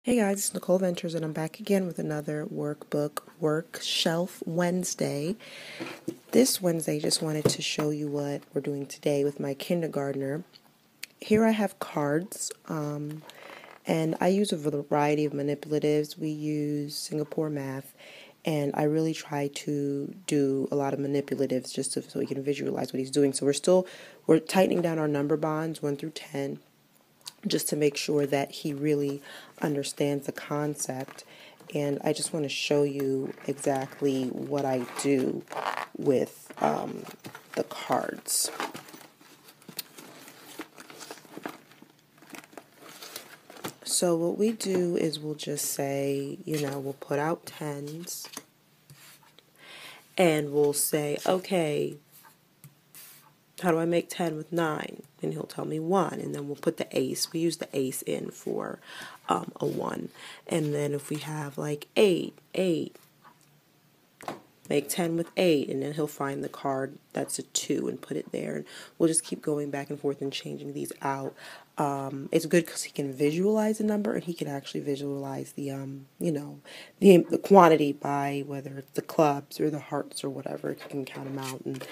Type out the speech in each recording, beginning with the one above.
Hey guys, it's Nicole Ventures, and I'm back again with another workbook work shelf Wednesday. This Wednesday, just wanted to show you what we're doing today with my kindergartner. Here I have cards, and I use a variety of manipulatives. We use Singapore math, and I really try to do a lot of manipulatives just so we can visualize what he's doing. So we're tightening down our number bonds 1 through 10. Just to make sure that he really understands the concept. And I just want to show you exactly what I do with the cards. So what we do is we'll just say, we'll put out tens, and we'll say, okay, how do I make 10 with 9? And he'll tell me 1, and then we'll put the ace. We use the ace in for a 1. And then if we have like 8, make 10 with 8, and then he'll find the card that's a 2 and put it there. And we'll just keep going back and forth and changing these out. It's good because he can visualize the number, and he can actually visualize the quantity by whether it's the clubs or the hearts or whatever. He can count them out and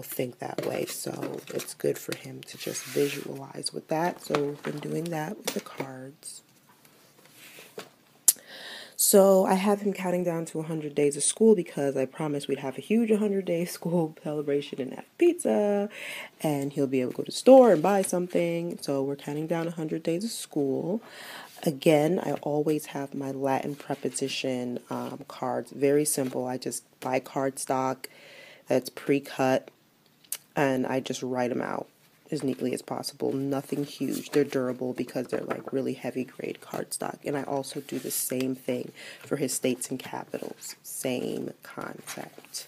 think that way. So it's good for him to just visualize with that. So we've been doing that with the cards. So I have him counting down to 100 days of school because I promised we'd have a huge 100-day school celebration and have pizza, and he'll be able to go to the store and buy something. So we're counting down 100 days of school. Again, I always have my Latin preposition cards. Very simple. I just buy cardstock that's pre-cut, and I just write them out as neatly as possible. Nothing huge. They're durable because they're like really heavy grade cardstock. And I also do the same thing for his states and capitals. Same concept.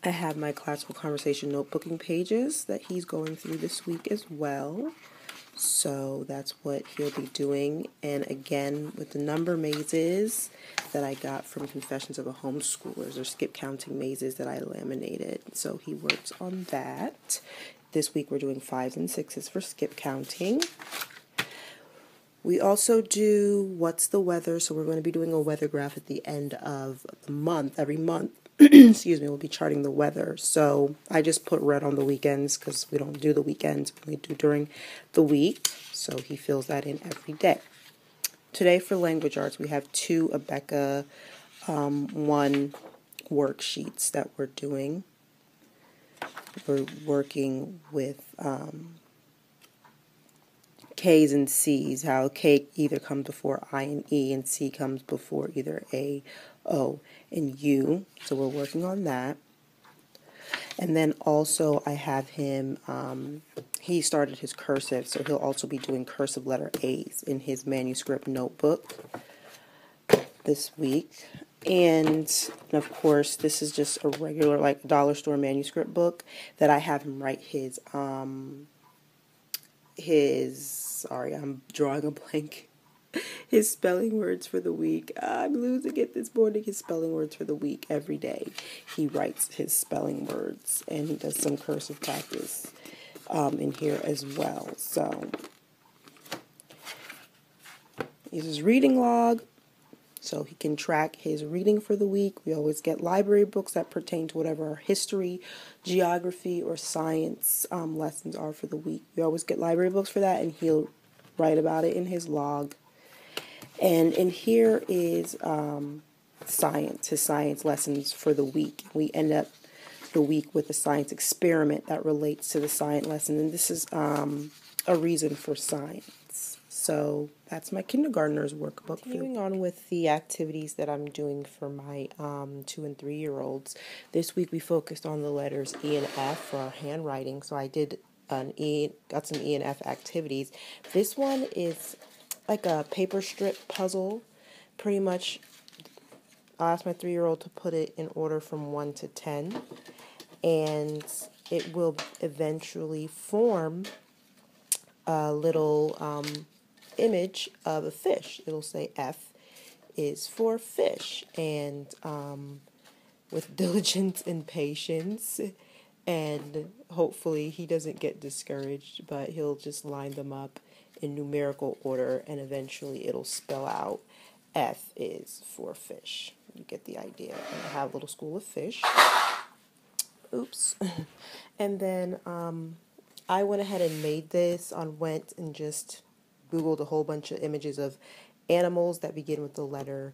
I have my classical conversation notebooking pages that he's going through this week as well. So that's what he'll be doing. And again, with the number mazes that I got from Confessions of a Homeschoolers, or skip counting mazes that I laminated. So he works on that. This week we're doing 5s and 6s for skip counting. We also do What's the Weather? So we're going to be doing a weather graph at the end of the month. Every month, excuse me, we'll be charting the weather. So I just put red on the weekends because we don't do the weekends. We do during the week. So he fills that in every day. Today for language arts, we have 2 Abeka 1 worksheets that we're doing. We're working with K's and C's, how K either comes before I and E, and C comes before either A, O, and U. So we're working on that. And then also I have him, he started his cursive, so he'll also be doing cursive letter A's in his manuscript notebook this week. And of course, this is just a regular like dollar store manuscript book that I have him write sorry, I'm drawing a blank. His spelling words for the week. I'm losing it this morning. His spelling words for the week every day. He writes his spelling words, and he does some cursive practice in here as well. So, here's his reading log, so he can track his reading for the week. We always get library books that pertain to whatever our history, geography, or science lessons are for the week. We always get library books for that, and he'll write about it in his log. And in here is his science lessons for the week. We end up the week with a science experiment that relates to the science lesson, and this is a reason for science. So that's my kindergartners workbook. Continuing on with the activities that I'm doing for my 2 and 3-year-olds. This week we focused on the letters E and F for our handwriting. So I did got some E and F activities. This one is like a paper strip puzzle. Pretty much, I asked my 3-year-old to put it in order from 1 to 10, and it will eventually form a little image of a fish. It'll say F is for fish, and with diligence and patience, and hopefully he doesn't get discouraged, but he'll just line them up in numerical order, and eventually it'll spell out F is for fish. You get the idea. And I have a little school of fish. Oops. And then I went ahead and made this went and just Googled a whole bunch of images of animals that begin with the letter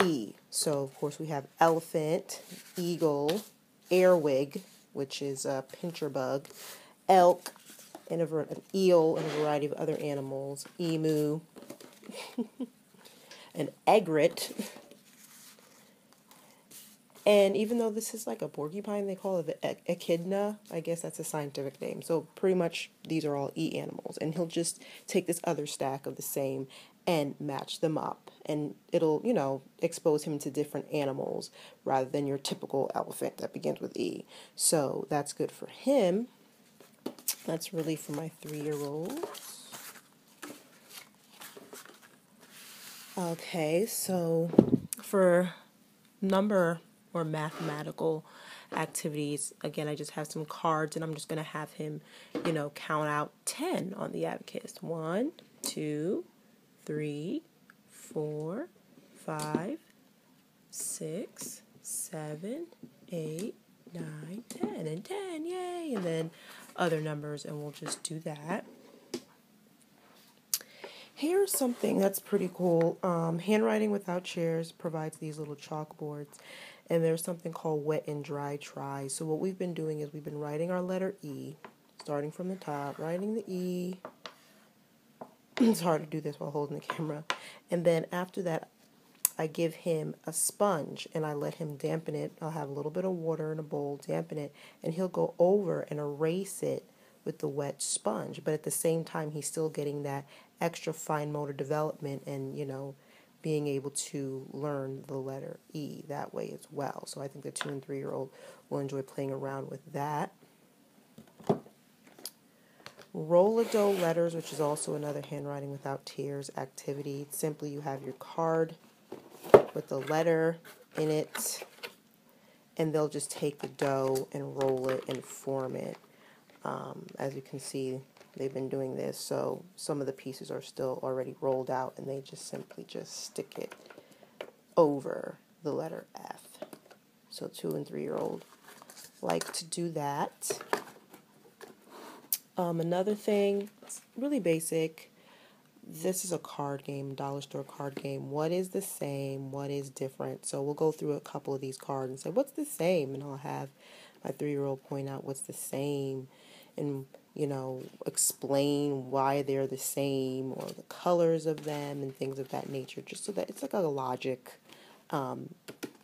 E. So, of course, we have elephant, eagle, earwig, which is a pincher bug, elk, and an eel, and a variety of other animals, emu, an egret. And even though this is like a porcupine, they call it an echidna. I guess that's a scientific name. So pretty much these are all E animals. And he'll just take this other stack of the same and match them up. And it'll, expose him to different animals rather than your typical elephant that begins with E. So that's good for him. That's really for my 3-year-old. Okay, so for number or mathematical activities, again, I just have some cards, and I'm just going to have him, count out 10 on the abacus. 1, 2, 3, 4, 5, 6, 7, 8, 9, 10, and 10, yay! And then other numbers, and we'll just do that. Here's something that's pretty cool. Handwriting Without Chairs provides these little chalkboards, and there's something called wet and dry tries. So what we've been doing is we've been writing our letter E, starting from the top, writing the E. It's hard to do this while holding the camera. And then after that, I give him a sponge, and I let him dampen it. I'll have a little bit of water in a bowl, dampen it, and he'll go over and erase it with the wet sponge. But at the same time, he's still getting that extra fine motor development and, being able to learn the letter E that way as well. So I think the 2- and 3-year-old will enjoy playing around with that. Roll-a-dough letters, which is also another Handwriting Without Tears activity. Simply, you have your card with the letter in it, and they'll just take the dough and roll it and form it. As you can see, they've been doing this, so some of the pieces are still already rolled out, and they just simply stick it over the letter F. So 2- and 3-year-old like to do that. Another thing, it's really basic. This is a card game, dollar store card game. What is the same? What is different? So we'll go through a couple of these cards and say, what's the same? And I'll have my 3-year-old point out what's the same and, explain why they're the same or the colors of them and things of that nature, just so that it's like a logic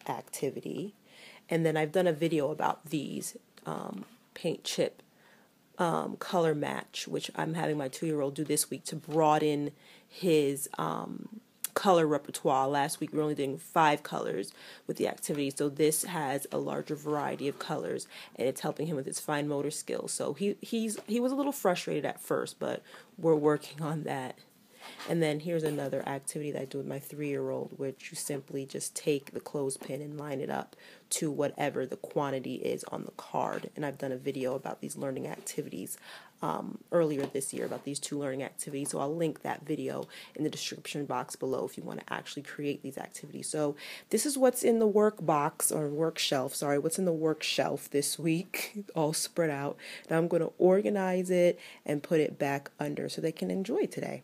activity. And then I've done a video about these paint chip color match, which I'm having my 2-year-old do this week to broaden his color repertoire. Last week we were only doing 5 colors with the activity, so this has a larger variety of colors, and it's helping him with his fine motor skills. So he was a little frustrated at first, but we're working on that. And then here's another activity that I do with my 3-year-old, which you simply just take the clothespin and line it up to whatever the quantity is on the card. And I've done a video about these learning activities earlier this year, about these 2 learning activities. So I'll link that video in the description box below if you want to actually create these activities. So this is what's in the work box, or work shelf, sorry, what's in the work shelf this week, all spread out. Now I'm going to organize it and put it back under so they can enjoy today.